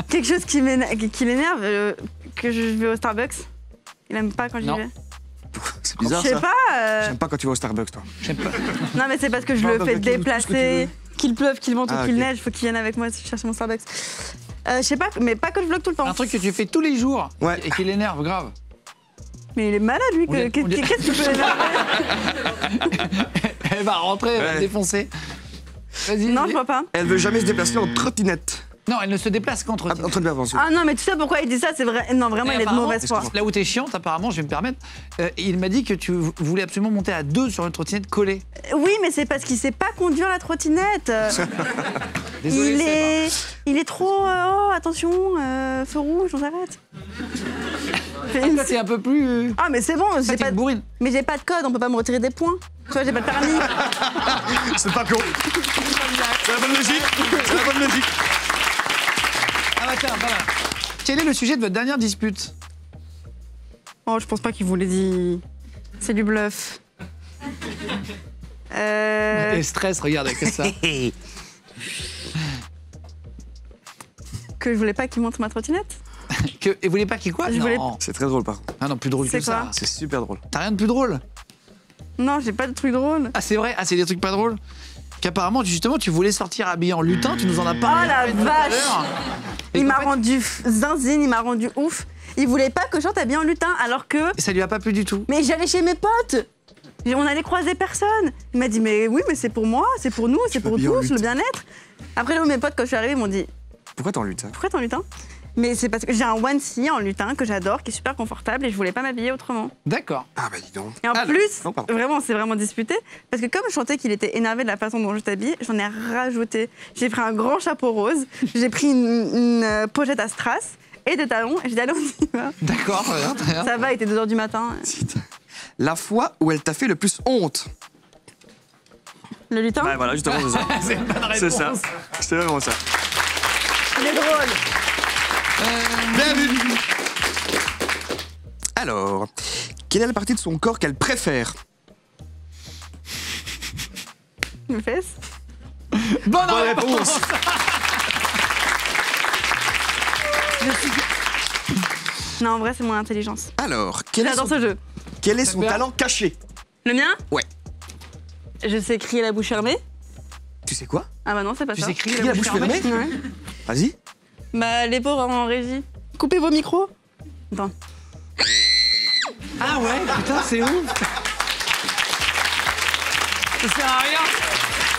Quelque chose qui l'énerve, que je vais au Starbucks. Il aime pas quand j'y Non. vais. C'est Je bizarre sais ça. pas. J'aime pas quand tu vas au Starbucks, toi. J'aime pas. Non, mais c'est parce que je Non, le donc, fais tout ce que tu déplacer. veux. Qu'il pleuve, qu'il vente Ah, ou qu'il ok. neige, il faut qu'il vienne avec moi chercher mon Starbucks. Je sais pas, mais pas que je vlog tout le temps. Un truc que tu fais tous les jours Ouais. et qui l'énerve grave. Mais il est malade, lui. On dirait- Qu'est-ce qui peut l'énerver? Elle va rentrer, elle va Ouais. défoncer. Vas-y. Non, vas-y. je vois pas. Elle veut jamais se déplacer en trottinette. Non, elle ne se déplace qu'entre Ah, en train de faire attention. Ah non, mais tu sais pourquoi il dit ça? C'est vrai. Non, vraiment, il est de mauvaise foi. Là où t'es chiante, apparemment, je vais me permettre, il m'a dit que tu voulais absolument monter à 2 sur une trottinette collée. Oui, mais c'est parce qu'il sait pas conduire la trottinette. Désolé, Il est trop. Oh, attention, feu rouge, on s'arrête. Toi, c'est un peu plus. Ah, mais c'est bon, Toi, j'ai t'es pas, une bourrine. mais j'ai pas de code, on peut pas me retirer des points. Tu vois, j'ai pas de permis. C'est pas con. C'est la bonne logique. C'est la bonne logique. Ah bah tiens, voilà. Quel est le sujet de votre dernière dispute? Oh, je pense pas qu'il vous l'ait dit. C'est du bluff. Et stress, regarde avec ça. Que je voulais pas qu'il montre ma trottinette. Et vous voulez pas qu'il quoi? Je Non. voulais- C'est très drôle, par contre. Ah non, plus drôle que C'est ça. quoi C'est super drôle. T'as rien de plus drôle? Non, j'ai pas de truc drôle. Ah c'est vrai? Ah c'est des trucs pas drôles? Qu'apparemment, justement, tu voulais sortir habillé en lutin, tu nous en as parlé. Oh la tout à vache! l'heure. Et Il m'a en fait, rendu zinzine, il m'a rendu ouf. Il voulait pas que je chante habillée en lutin, alors que. ça lui a pas plu du tout. Mais j'allais chez mes potes. On allait croiser personne. Il m'a dit, mais oui, mais c'est pour moi, c'est pour nous, c'est pour habillée en tous, le lutin. bien-être. Après, là où mes potes, quand je suis arrivée, m'ont dit, Pourquoi t'en luttes, ça? pourquoi t'es en lutin? Mais c'est parce que j'ai un onesie en lutin que j'adore, qui est super confortable et je voulais pas m'habiller autrement. D'accord. Ah bah dis donc. Et en Alors, plus, non, pardon. vraiment, c'est vraiment disputé. Parce que comme je sentais qu'il était énervé de la façon dont je t'habille, j'en ai rajouté. J'ai pris un grand chapeau rose, j'ai pris une pochette à strass et des talons. Et j'ai dit, allez, on y va. D'accord, très bien. Ça va, il était 2h du matin. La fois où elle t'a fait le plus honte. Le lutin, Ouais, voilà, justement, c'est ça. C'est une bonne réponse. C'est ça. C'est vraiment ça. il est drôle. Bien vu. Alors, quelle est la partie de son corps qu'elle préfère? Mes fesses. Bonne Bonne réponse. réponse. Non, en vrai, c'est mon intelligence. Alors, quel est J'adore son, ce jeu. quel est son Bien. talent caché? Le mien? Ouais. Je sais crier la bouche fermée. Tu sais quoi? Ah bah non, c'est pas Tu ça. sais crier Crier la bouche fermée? Ouais. Vas-y. Bah, les pauvres en régie. Coupez vos micros. Attends. Ah ouais, putain, c'est ouf. Ça sert à rien.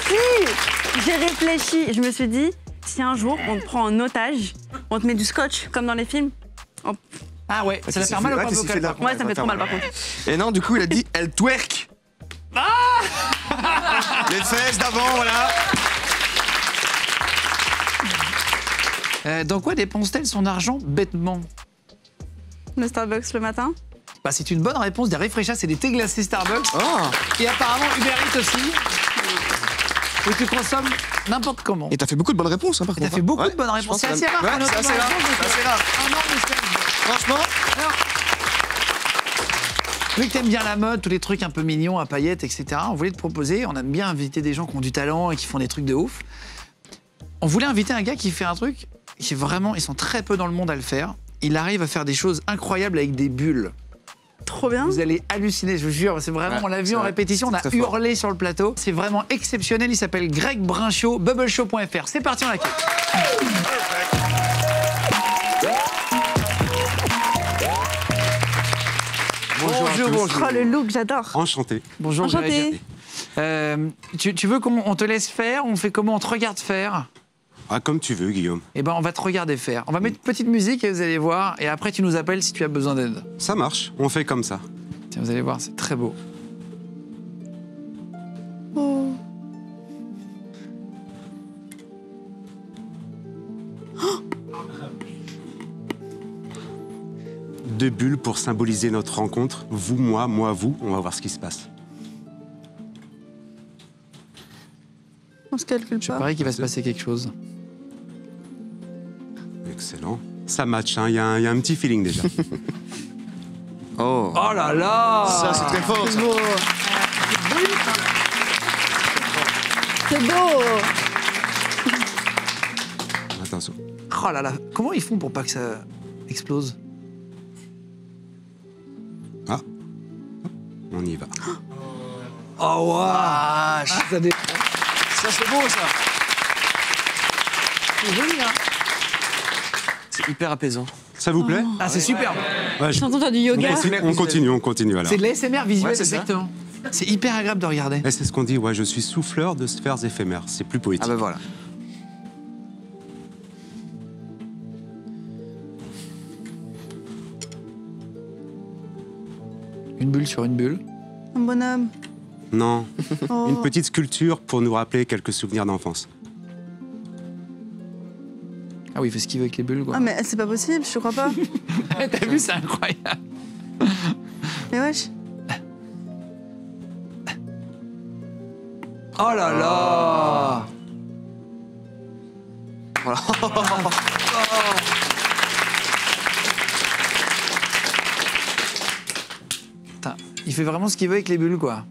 Si, j'ai réfléchi. Je me suis dit, si un jour on te prend en otage, on te met du scotch, comme dans les films. Ah ouais, ça va faire mal au corps vocal. Par contre. Ouais, ça me fait trop mal par contre. Et non, du coup, il a dit elle twerk. Les fesses d'avant, voilà. Dans quoi dépense-t-elle son argent bêtement? Le Starbucks le matin. Bah, c'est une bonne réponse. Des réfréchas, c'est des thés glacés Starbucks. Oh. Et apparemment Uber Eats aussi. Et tu consommes n'importe comment. Et t'as fait beaucoup de bonnes réponses, hein, par T'as contre. fait beaucoup Ouais, de bonnes je réponses. pense C'est que- assez rare. Ouais, qu'on ait c'est autant assez de rare. réponses, C'est assez rare. Ah non, mais Franchement. alors, vu que t'aimes bien la mode, tous les trucs un peu mignons, à paillettes, etc., on voulait te proposer, on aime bien inviter des gens qui ont du talent et qui font des trucs de ouf. On voulait inviter un gars qui fait un truc qui est vraiment, ils sont très peu dans le monde à le faire. Il arrive à faire des choses incroyables avec des bulles. Trop bien. Vous allez halluciner, je vous jure. C'est vraiment, Ouais, on l'a vu c'est en vrai. répétition, on a C'est très fort. hurlé sur le plateau. C'est vraiment exceptionnel. Il s'appelle Greg Brinchot, bubbleshow.fr. C'est parti, on l'accueille. Bonjour. Oh, le look, j'adore. Enchanté. Bonjour, Enchantée. Greg. Tu veux qu'on te laisse faire? On fait comment? On te regarde faire? Ah, comme tu veux, Guillaume. Eh ben, on va te regarder faire. On va mettre une petite musique et vous allez voir. Et après, tu nous appelles si tu as besoin d'aide. Ça marche, on fait comme ça. Tiens, vous allez voir, c'est très beau. Deux bulles pour symboliser notre rencontre. Vous, moi, vous. On va voir ce qui se passe. On se calcule Je pas. parie qu'il va se passer quelque chose. Excellent. Ça match, hein. Il y a un petit feeling déjà. Oh. Oh là là! Ça, c'est très fort, ça. C'est beau. Attention. Oh là là! Comment ils font pour pas que ça explose? Ah. On y va. Oh waouh! Ça dépend. Ça, c'est beau, ça. C'est joli, hein? C'est hyper apaisant. Ça vous plaît? Ah, c'est superbe. Ouais, J'entends faire du yoga. on continue alors. C'est de l'ASMR visuel, Ouais, c'est ça. exactement. C'est hyper agréable de regarder. Et c'est ce qu'on dit, ouais, je suis souffleur de sphères éphémères. C'est plus poétique. Ah ben voilà. Une bulle sur une bulle. Un bonhomme. Non, Oh. une petite sculpture pour nous rappeler quelques souvenirs d'enfance. Ah oui, il fait ce qu'il veut avec les bulles, quoi. Ah mais c'est pas possible, je te crois pas. T'as vu, c'est incroyable. Mais wesh. Oh là là! Voilà. Putain, il fait vraiment ce qu'il veut avec les bulles, quoi.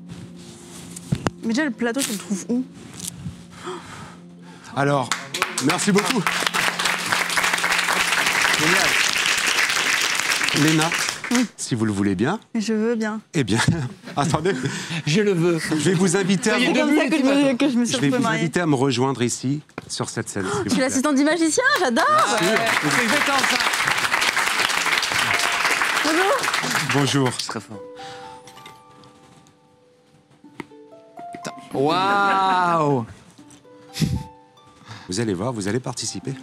Mais déjà le plateau, tu le trouves où? Alors, merci beaucoup. Léna, si vous le voulez bien, Mais je veux bien. eh bien, attendez, Je le veux. je vais vous inviter à Ça y est, me, C'est comme ça que je me suis je vais retrouvée vous mariée. inviter à me rejoindre ici, sur cette scène. s'il vous Je suis plaît. l'assistante du magicien, j'adore. C'est exactement ça. Bonjour. Bonjour. C'est très fort. Waouh! Vous allez voir, vous allez participer.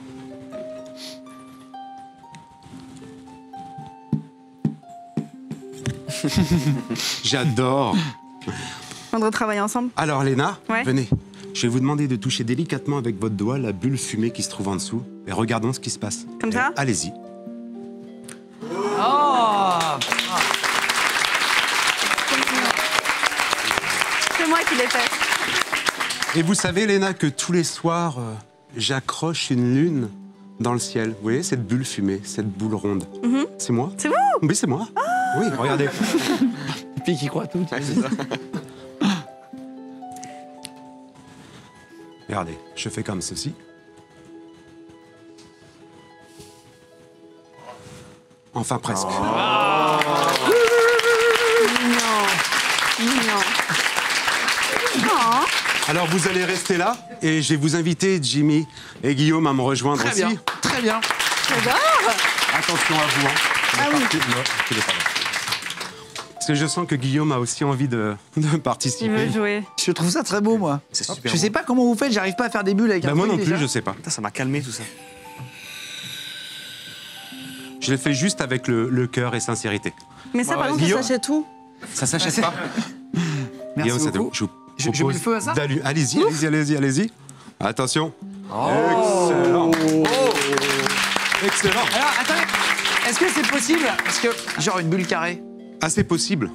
J'adore. On doit travailler ensemble. Alors Léna, Ouais. venez. Je vais vous demander de toucher délicatement avec votre doigt la bulle fumée qui se trouve en dessous. Et regardons ce qui se passe. Comme ça? Allez-y. Oh! C'est moi qui l'ai fait. Et vous savez, Léna, que tous les soirs, j'accroche une lune dans le ciel. Vous voyez, cette bulle fumée, cette boule ronde. C'est moi? C'est vous? Oui, c'est moi. Oui, regardez. Puis qui croit tout. Ouais, c'est ça. Regardez, je fais comme ceci. Enfin, presque. Mignon. Oh. Alors, vous allez rester là et je vais vous inviter, Jimmy et Guillaume, à me rejoindre Très aussi. bien, très bien. J'adore. Attention à vous. Hein. Ah oui. Non, il est pas là. Parce que je sens que Guillaume a aussi envie de Il participer. veut jouer. Je trouve ça très beau, moi. C'est super. Je sais pas comment vous faites, j'arrive pas à faire des bulles avec un Bah, moi truc, non plus, déjà. je sais pas. Putain, ça m'a calmé tout ça. Je l'ai fait juste avec le cœur et sincérité. Mais ça, Ouais, par exemple, Guillaume. ça s'achète où? Ça s'achète pas. Merci Guillaume, beaucoup. je vous Je mets propose le feu à ça Allez-y, allez-y. Attention. Excellent. Excellent. Alors, attendez, est-ce que c'est possible? Parce que, genre, une bulle carrée. Ah, c'est possible.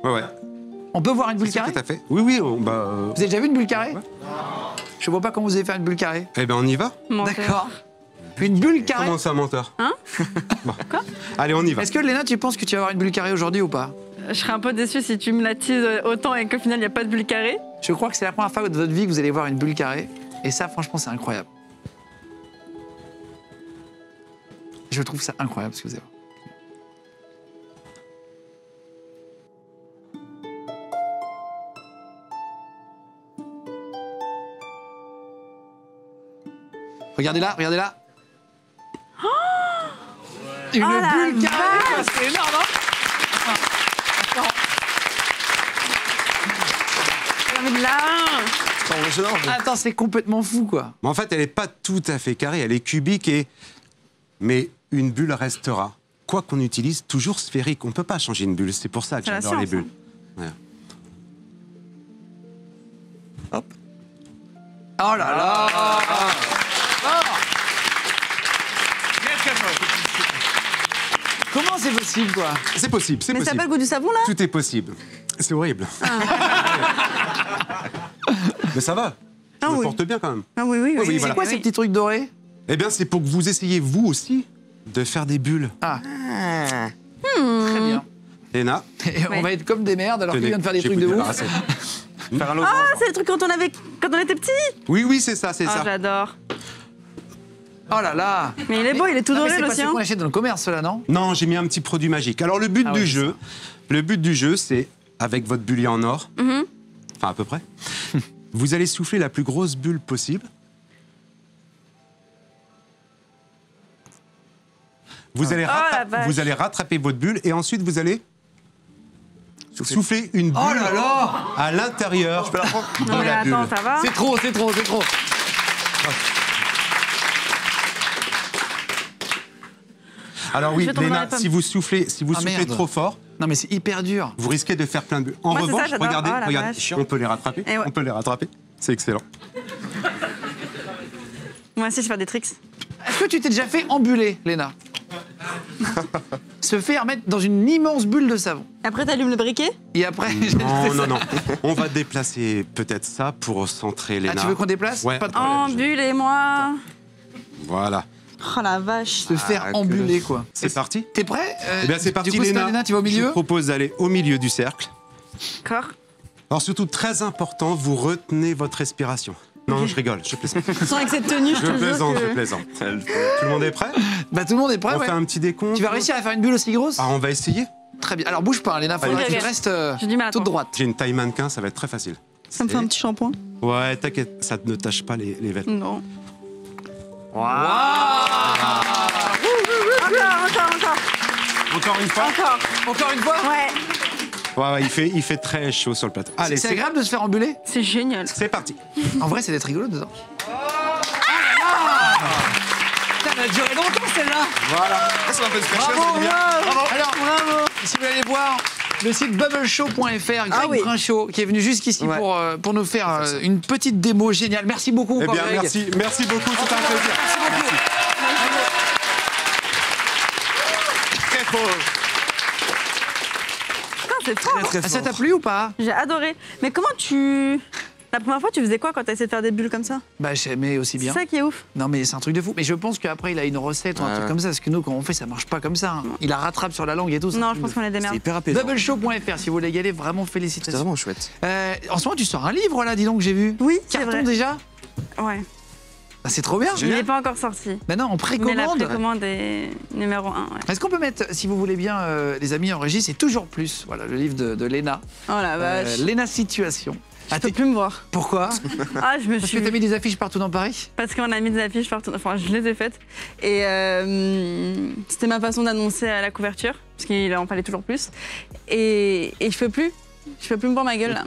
Ouais. On peut voir une bulle carrée? Tout à fait. Oui, Vous avez déjà vu une bulle carrée? Je vois pas comment vous allez faire une bulle carrée. Eh ben, on y va. Menteur. D'accord. Une bulle carrée. Comment ça, menteur? Hein? Bon. Allez, on y va. Est-ce que, Léna, tu penses que tu vas avoir une bulle carrée aujourd'hui ou pas? Je serais un peu déçue si tu me la teases autant et qu'au final, il n'y a pas de bulle carrée. Je crois que c'est la première fois de votre vie que vous allez voir une bulle carrée. Et ça, franchement, c'est incroyable. Je trouve ça incroyable ce que vous avez. Regardez là, regardez là. Une Oh la bulle carrée, quoi, c'est énorme, hein? J'ai envie de là. C'est impressionnant. Attends, c'est complètement fou, quoi. Mais en fait, elle n'est pas tout à fait carrée, elle est cubique, mais une bulle restera. Quoi qu'on utilise, toujours sphérique. On ne peut pas changer une bulle, c'est pour ça que C'est la j'adore les science, bulles. Ouais. Hop. Oh là là. Comment c'est possible, quoi? C'est possible, c'est Mais ça a possible. pas le goût du savon, là? Tout est possible. C'est horrible. Mais ça va. Je Ah me oui. porte bien quand même. Ah oui, oui, oui. Oui, C'est voilà. quoi ces petits trucs dorés? Eh bien, c'est pour que vous essayiez, vous aussi, de faire des bulles. Ah, Ah. très bien. Léna, Et on Ouais. va être comme des merdes alors qu'il tenez, vient de faire des je vais trucs de vous ouf. débarrasser. Faire un Ah, losange. c'est le truc quand on était petit. Oui, c'est ça, c'est Ah, ça. j'adore. Oh là là. Mais il est beau, il est tout Non, mais doré, c'est le pas ce sien. qu'on achète dans le commerce, cela, non? Non, j'ai mis un petit produit magique. Alors, le but Ah ouais, du c'est jeu, c'est, avec votre bullier en or, Mhm. enfin à peu près, vous allez souffler la plus grosse bulle possible. Vous allez, la vache. vous allez rattraper votre bulle et ensuite vous allez souffler une bulle Oh là là. à l'intérieur de Non, mais la bulle. attends, ça va? C'est trop, c'est trop, c'est trop. Alors oui, Je vais tomber dans Léna, les pommes. si vous soufflez Ah, merde. trop fort, Non, mais c'est hyper dur. vous risquez de faire plein de bulles. En Moi, c'est ça, revanche, j'adore. regardez, Oh, la regardez, vache. on peut les rattraper. Et ouais. On peut les rattraper. C'est excellent. Moi aussi, je vais faire des tricks. Est-ce que tu t'es déjà fait embuler, Léna? Se faire mettre dans une immense bulle de savon. Après, t'allumes le briquet? Et après... Non. On va déplacer peut-être ça pour centrer Léna. Ah, tu veux qu'on déplace? Ouais. Pas de problème. Embulez-moi. Voilà. Oh la vache. Se faire Ah, que embuler, quoi. C'est parti. T'es prêt? Eh bien, c'est parti, Du coup, Léna. Léna, tu vas au Je milieu? vous propose d'aller au milieu du cercle. D'accord. Alors, surtout, très important, vous retenez votre respiration. Non, je rigole, je plaisante. Sans avec cette tenue, je te Je jure plaisante, que... je plaisante. Tout le monde est prêt? Bah, tout le monde est prêt, On ouais. fait un petit décompte. Tu vas réussir à faire une bulle aussi grosse? Ah, on va essayer. Très bien. Alors, bouge pas, Léna. Faudra Allez, que tu ok. restes J'ai du mal à toute attendre. droite. J'ai une taille mannequin, ça va être très facile. Ça me fait un petit shampoing? Ouais, t'inquiète, ça ne tâche pas les vêtements. Non. Waouh. Encore. Encore une fois? Encore une fois? Ouais. Ouais, il fait très chaud sur le plateau. Allez, C'est agréable de se faire embuler? C'est génial. c'est parti. En vrai, c'est d'être rigolo dedans. Putain, elle a duré longtemps celle-là. Voilà. Ah, ça m'a fait super cher, Bravo, c'est bien. bravo. Alors, si vous allez voir le site bubbleshow.fr, Greg oui. Brinchot, qui est venu jusqu'ici Ouais. pour nous faire une petite démo géniale. Merci beaucoup Eh encore, bien, Greg. merci beaucoup, c'est un plaisir. Merci beaucoup. Très fort. Putain, c'est fort. Très, très Ah, ça t'a fort. plu ou pas? J'ai adoré. Mais comment tu... La première fois, tu faisais quoi quand t'as essayé de faire des bulles comme ça? Bah, j'aimais aussi C'est bien. ça qui est ouf. Non, mais c'est un truc de fou. Mais je pense qu'après, il a une recette ou un Ouais. truc comme ça. Parce que nous, quand on fait, ça marche pas comme ça. hein. Il la rattrape sur la langue et tout. c'est un Non, truc je pense de qu'on est des C'est merdes. hyper apaisant. Bubbleshow.fr, si vous voulez y aller, vraiment C'était félicitations. vraiment chouette. En ce moment, tu sors un livre, là, dis donc, j'ai vu. Oui, c'est Carton vrai. déjà? Ouais. Ah, c'est trop bien. Il n'est pas encore sorti. Maintenant, on Mais la précommande. précommande est numéro 1. Ouais. Est-ce qu'on peut mettre, si vous voulez bien, les amis en régie, c'est toujours plus. Voilà, le livre de Léna. Oh la vache. Léna Situation. Je peux plus me voir. Pourquoi? Ah, je me Parce suis... que t'as mis des affiches partout dans Paris? Parce qu'on a mis des affiches partout. Enfin, je les ai faites. Et c'était ma façon d'annoncer à la couverture, parce qu'il en fallait toujours plus. Et je peux plus. Je peux plus me voir ma gueule, là.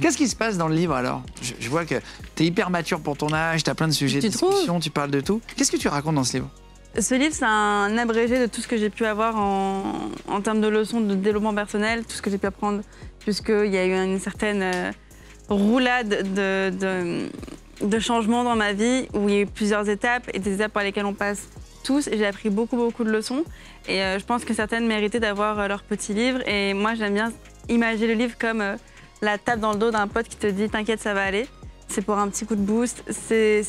Qu'est-ce qui se passe dans le livre, alors? Je vois que t'es hyper mature pour ton âge, t'as plein de sujets de Tu trouves? discussion, tu parles de tout. Qu'est-ce que tu racontes dans ce livre? Ce livre, c'est un abrégé de tout ce que j'ai pu avoir en termes de leçons de développement personnel, tout ce que j'ai pu apprendre, puisqu'il y a eu une certaine roulade de changements dans ma vie, où il y a eu plusieurs étapes, et des étapes par lesquelles on passe tous, et j'ai appris beaucoup de leçons. Et je pense que certaines méritaient d'avoir leur petit livre, et moi j'aime bien imaginer le livre comme la tape dans le dos d'un pote qui te dit « T'inquiète, ça va aller ». C'est pour un petit coup de boost, c'est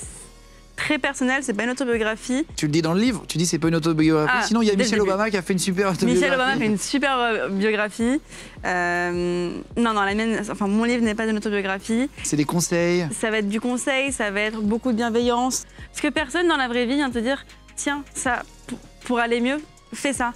très personnel, c'est pas une autobiographie. Tu le dis dans le livre, tu dis c'est pas une autobiographie. Ah, Sinon, il y a dès le Michelle début. Obama qui a fait une super autobiographie. Michelle Obama fait une super biographie. Non, la mienne, enfin mon livre n'est pas une autobiographie. C'est des conseils. Ça va être du conseil, ça va être beaucoup de bienveillance. Parce que personne dans la vraie vie vient te dire tiens, ça, pour aller mieux, fais ça.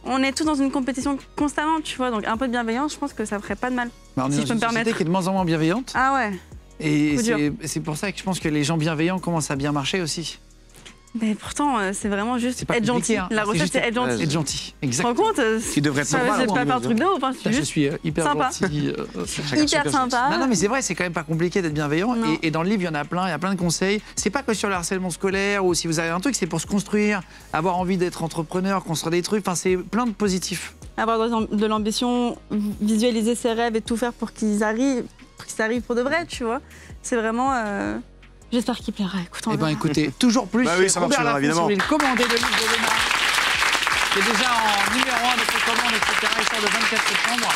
On est tous dans une compétition constamment, tu vois, donc un peu de bienveillance, je pense que ça ferait pas de mal. Bah, on est Si dans je peux une me société permettre. qui est de moins en moins bienveillante. Ah ouais. Et Coup dur. c'est pour ça que je pense que les gens bienveillants commencent à bien marcher aussi. Mais pourtant, c'est vraiment juste C'est pas être compliqué, gentil. hein. La C'est recette, juste c'est être gentil. Être gentil, Tu te exactement. rends compte Qui devrait être Ça normal, c'est hein, pas un truc de ouf, hein, c'est Là, je juste suis hyper sympa. gentil. hyper sympa. Non, mais c'est vrai, c'est quand même pas compliqué d'être bienveillant. Non. Et dans le livre, il y en a plein, il y a plein de conseils. C'est pas que sur le harcèlement scolaire ou si vous avez un truc, c'est pour se construire, avoir envie d'être entrepreneur, construire des trucs. Enfin, c'est plein de positifs. Avoir de l'ambition, visualiser ses rêves et tout faire pour qu'ils arrivent pour de vrai, tu vois. C'est vraiment... J'espère qu'il plaira, écoute, on Eh ben verra. écoutez, toujours plus. Bah oui, ça Robert marchera, Laffont, si évidemment. vous voulez le commander, le livre de Léna. C'est déjà en numéro 1 de ses commandes, etc. Il sort le 24 septembre.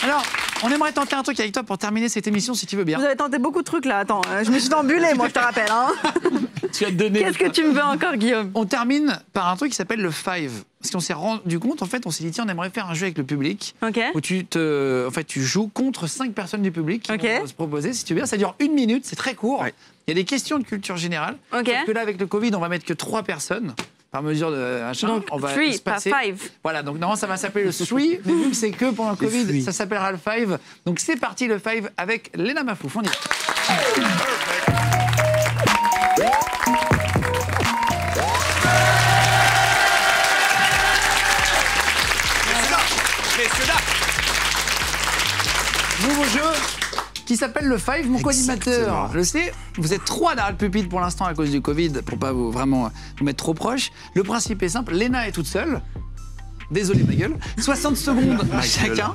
Alors, on aimerait tenter un truc avec toi pour terminer cette émission, si tu veux bien. Vous avez tenté beaucoup de trucs là, attends, je me suis embulée, moi, je te rappelle. Hein. Tu as donné. Qu'est-ce que tu me veux encore, Guillaume? On termine par un truc qui s'appelle le Five. Parce qu'on s'est rendu compte, en fait, on s'est dit, tiens, on aimerait faire un jeu avec le public. Ok. Où tu joues contre 5 personnes du public qui Ok. vont se proposer, si tu veux bien. Ça dure 1 minute, c'est très court. Ouais. Il y a des questions de culture générale. Ok. Sauf que là, avec le Covid, on va mettre que 3 personnes par mesure de machin. Donc, on va 3, se pas passer. 5. Voilà, donc normalement, ça va s'appeler le 3, mais vu que c'est que pendant le Covid, three. ça s'appellera le 5. Donc c'est parti, le 5 avec Léna Mafouf. On y va. Messieurs, dames. Nouveau jeu qui s'appelle le 5. Mon co-animateur Exactement. le sait. Vous êtes 3 derrière le pupitre pour l'instant à cause du Covid, pour pas vraiment vous mettre trop proche. Le principe est simple. Léna est toute seule. Désolé ma gueule. 60 secondes chacun.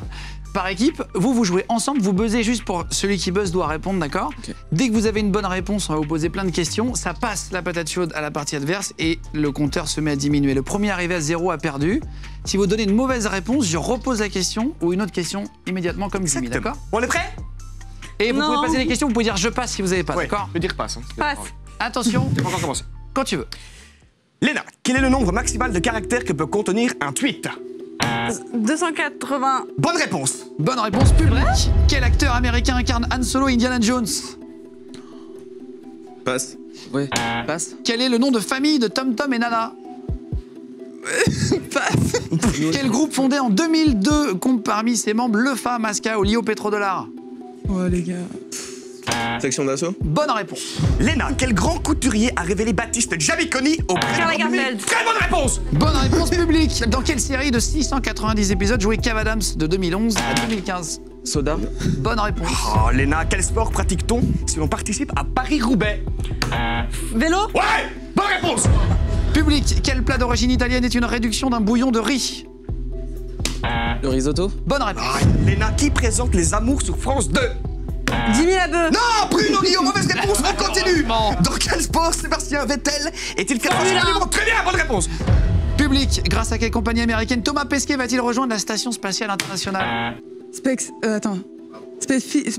Par équipe, vous jouez ensemble, vous buzzez juste pour celui qui buzz doit répondre, d'accord? Dès que vous avez une bonne réponse, on va vous poser plein de questions. Ça passe la patate chaude à la partie adverse et le compteur se met à diminuer. Le premier arrivé à 0 a perdu. Si vous donnez une mauvaise réponse, je repose la question ou une autre question immédiatement comme Jimmy, d'accord? On est prêt? Et vous Non. pouvez passer les questions, vous pouvez dire je passe si vous n'avez pas, Ouais, d'accord? je veux dire passe. Hein. Passe. Attention, On va encore commencer. quand tu veux. Léna, quel est le nombre maximal de caractères que peut contenir un tweet? 280. Bonne réponse. Bonne réponse publique. Quel acteur américain incarne Han Solo et Indiana Jones? Passe. Ouais. Passe. Quel est le nom de famille de Tom Tom et Nana? Quel groupe fondé en 2002 compte parmi ses membres Lefa, Masca ou Lio Petrodollar? Ouais, les gars. Section d'assaut. Bonne réponse. Léna, quel grand couturier a révélé Baptiste Giaviconi au Karl président du Lagerfeld. Très bonne réponse. Bonne réponse publique. Dans quelle série de 690 épisodes jouait Kev Adams de 2011 à 2015? Soda. Bonne réponse. Oh, Léna, quel sport pratique-t-on si l'on participe à Paris-Roubaix? Vélo. Ouais. Bonne réponse. Public. Quel plat d'origine italienne est une réduction d'un bouillon de riz? Le risotto. Bonne réponse. Ah, Léna, qui présente Les Amours sur France 2? Jimmy Labeu. Non, Bruno Guillaume, mauvaise réponse, on continue. Dans quel sport Sébastien Vettel est-il capable Formule 1. Très bien, bonne réponse. Public. Grâce à quelle compagnie américaine Thomas Pesquet va-t-il rejoindre la Station Spatiale Internationale? Specs. Attends.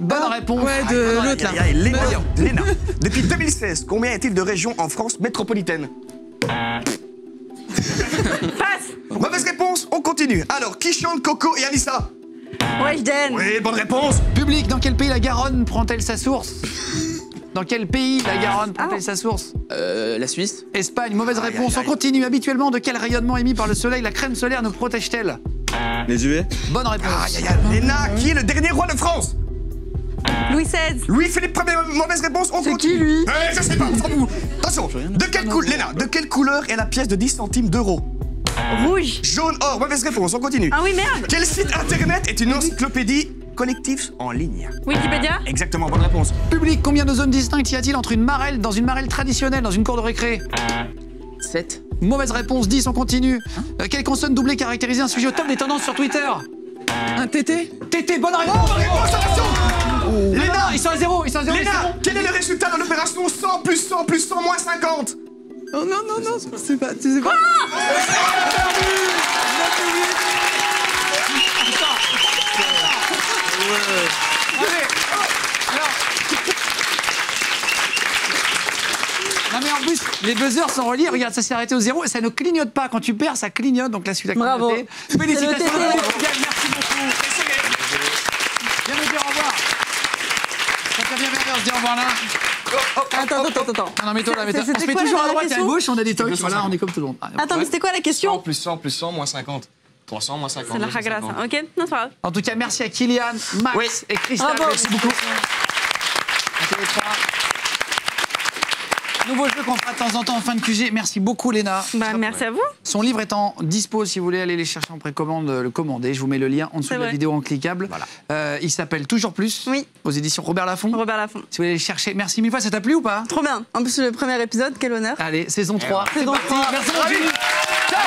Bonne réponse. Ouais, de l'autre là. Aïe, aïe, Léna, Voyons. Léna, depuis 2016, combien y a-t-il de régions en France métropolitaine? Passe. Mauvaise réponse, on continue. Alors, qui chante Coco et Anissa? Weshden. Oui, bonne réponse. Public. Dans quel pays la Garonne prend-elle sa source? Dans quel pays la Garonne prend-elle sa source? La Suisse. Espagne, mauvaise réponse. On continue. Habituellement, de quel rayonnement émis par le soleil la crème solaire nous protège-t-elle? Les UV. Bonne réponse. Léna, qui est le dernier roi de France? Louis XVI. Louis-Philippe Ier, mauvaise réponse, on continue. C'est qui, lui? Je sais pas, on s'en fout. Attention, Léna, de quelle couleur est la pièce de 10 centimes d'euros? Rouge. Jaune, or, mauvaise réponse, on continue. Ah oui, merde. Quel site internet est une encyclopédie collective en ligne? Wikipédia. Exactement, bonne réponse. Public, combien de zones distinctes y a-t-il entre une marelle, dans une marelle traditionnelle, dans une cour de récré? 7. Mauvaise réponse, 10, on continue. Quelle consonne doublée caractérise un sujet au top des tendances sur Twitter? Un tété. Tété, bonne réponse. Léna, Ils sont à zéro, ils sont à zéro. Léna, quel est le résultat de l'opération 100 plus 100 plus 100 moins 50? Oh non, non, non, c'est pas. C'est pas. Non mais en plus, les buzzers sont reliés. Regarde, ça s'est arrêté au zéro. Ça ne clignote pas. Quand tu perds, ça clignote. Donc là, celui-là Bravo. clignoté. Félicitations. C'est le TT. Merci beaucoup. Viens me dire au revoir. Ça fait bien, on se dit au revoir là. Attends. Non, mets-toi là, mets-toi. On se C'était met quoi toujours la à droite et à question gauche. On a des tocs. 250. Voilà, on est comme tout le monde. Attends, mais c'était quoi la 100 question? plus 100 plus 100 moins 50. 300 moins 50. C'est la 250. ragrassa. Ok, non, c'est pas grave. En tout cas, merci à Kylian, Max Oui. et Christophe. Bravo. Merci beaucoup. À tous les trois. Nouveau jeu qu'on fera de temps en temps en fin de QG. Merci beaucoup, Léna. Bah, merci à vous. Son livre est en dispo si vous voulez aller les chercher en précommande, le commander. Je vous mets le lien en dessous C'est de la vrai. vidéo en cliquable. Il s'appelle Toujours Plus, Oui. aux éditions Robert Laffont. Robert Laffont. Si vous voulez les chercher, merci mille fois. Ça t'a plu ou pas? Trop bien. En plus, le premier épisode, quel honneur. Allez, saison 3. C'est Saison parti. 3. Merci beaucoup. Ciao.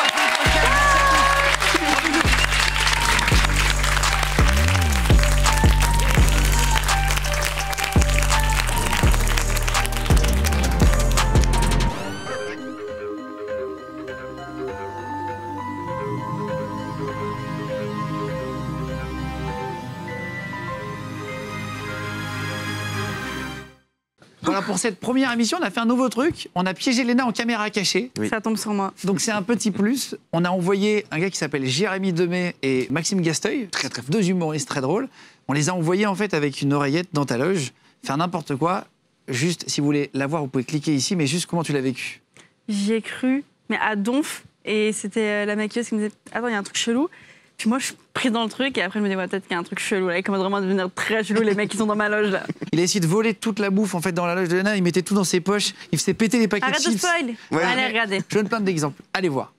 Voilà, pour cette première émission, on a fait un nouveau truc. On a piégé Léna en caméra cachée. Ça tombe sur moi. Donc c'est un petit plus. On a envoyé un gars qui s'appelle Jérémy Demey et Maxime Gasteuil, deux humoristes très drôles. On les a envoyés en fait avec une oreillette dans ta loge, faire n'importe quoi. Juste, si vous voulez la voir, vous pouvez cliquer ici, mais juste comment tu l'as vécu? J'y ai cru, mais à donf. Et c'était la maquilleuse qui me disait attends, il y a un truc chelou. Puis moi, je suis prise dans le truc et après, je me dis ouais, peut-être qu'il y a un truc chelou. Là, il commence vraiment à devenir très chelou, les mecs qui sont dans ma loge. Là. Il a essayé de voler toute la bouffe en fait dans la loge de Léna, il mettait tout dans ses poches, il faisait péter les paquets Arrête de de chips. spoil. Allez, regardez. Je donne plein d'exemples. Allez voir.